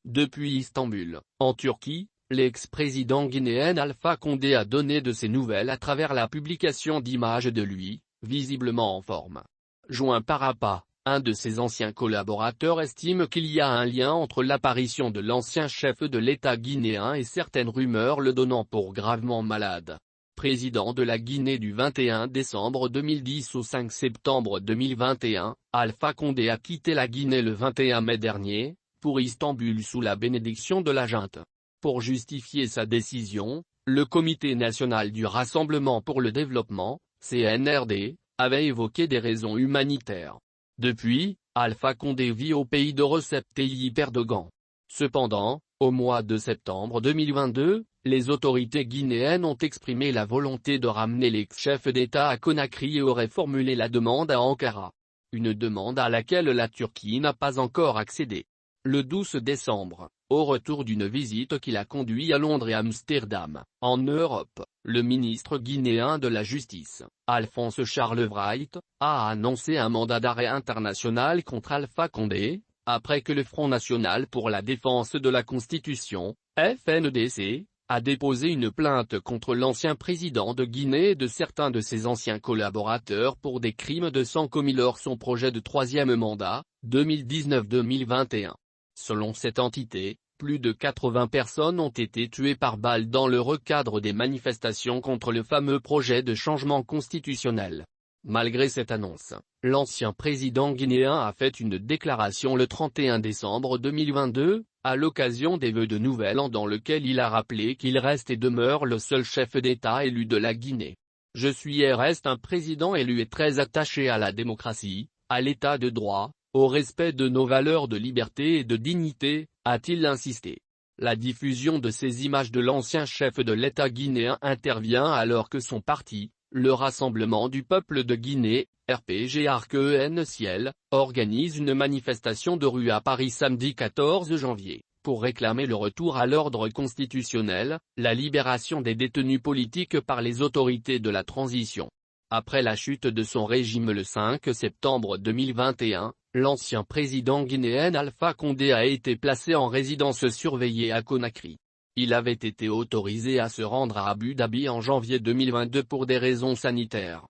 Depuis Istanbul, en Turquie, l'ex-président guinéen Alpha Condé a donné de ses nouvelles à travers la publication d'images de lui, visiblement en forme. Joint par APA, un de ses anciens collaborateurs estime qu'il y a un lien entre l'apparition de l'ancien chef de l'État guinéen et certaines rumeurs le donnant pour gravement malade. Président de la Guinée du 21 décembre 2010 au 5 septembre 2021, Alpha Condé a quitté la Guinée le 21 mai dernier, pour Istanbul sous la bénédiction de la junte. Pour justifier sa décision, le Comité national du Rassemblement pour le développement, CNRD, avait évoqué des raisons humanitaires. Depuis, Alpha Condé vit au pays de Recep Tayyip Erdogan. Cependant, au mois de septembre 2022, les autorités guinéennes ont exprimé la volonté de ramener l'ex-chef d'État à Conakry et auraient formulé la demande à Ankara. Une demande à laquelle la Turquie n'a pas encore accédé. Le 12 décembre, au retour d'une visite qu'il a conduit à Londres et Amsterdam, en Europe, le ministre guinéen de la Justice, Alphonse Charles Wright, a annoncé un mandat d'arrêt international contre Alpha Condé, après que le Front National pour la Défense de la Constitution, FNDC, a déposé une plainte contre l'ancien président de Guinée et de certains de ses anciens collaborateurs pour des crimes de sang commis lors son projet de troisième mandat, 2019-2021. Selon cette entité, plus de 80 personnes ont été tuées par balle dans le cadre des manifestations contre le fameux projet de changement constitutionnel. Malgré cette annonce, l'ancien président guinéen a fait une déclaration le 31 décembre 2022, à l'occasion des vœux de Nouvel An dans lequel il a rappelé qu'il reste et demeure le seul chef d'État élu de la Guinée. Je suis et reste un président élu et très attaché à la démocratie, à l'état de droit, au respect de nos valeurs de liberté et de dignité, a-t-il insisté. La diffusion de ces images de l'ancien chef de l'État guinéen intervient alors que son parti, le Rassemblement du peuple de Guinée, RPG-Arc-En-Ciel, organise une manifestation de rue à Paris samedi 14 janvier, pour réclamer le retour à l'ordre constitutionnel, la libération des détenus politiques par les autorités de la transition. Après la chute de son régime le 5 septembre 2021, l'ancien président guinéen Alpha Condé a été placé en résidence surveillée à Conakry. Il avait été autorisé à se rendre à Abu Dhabi en janvier 2022 pour des raisons sanitaires.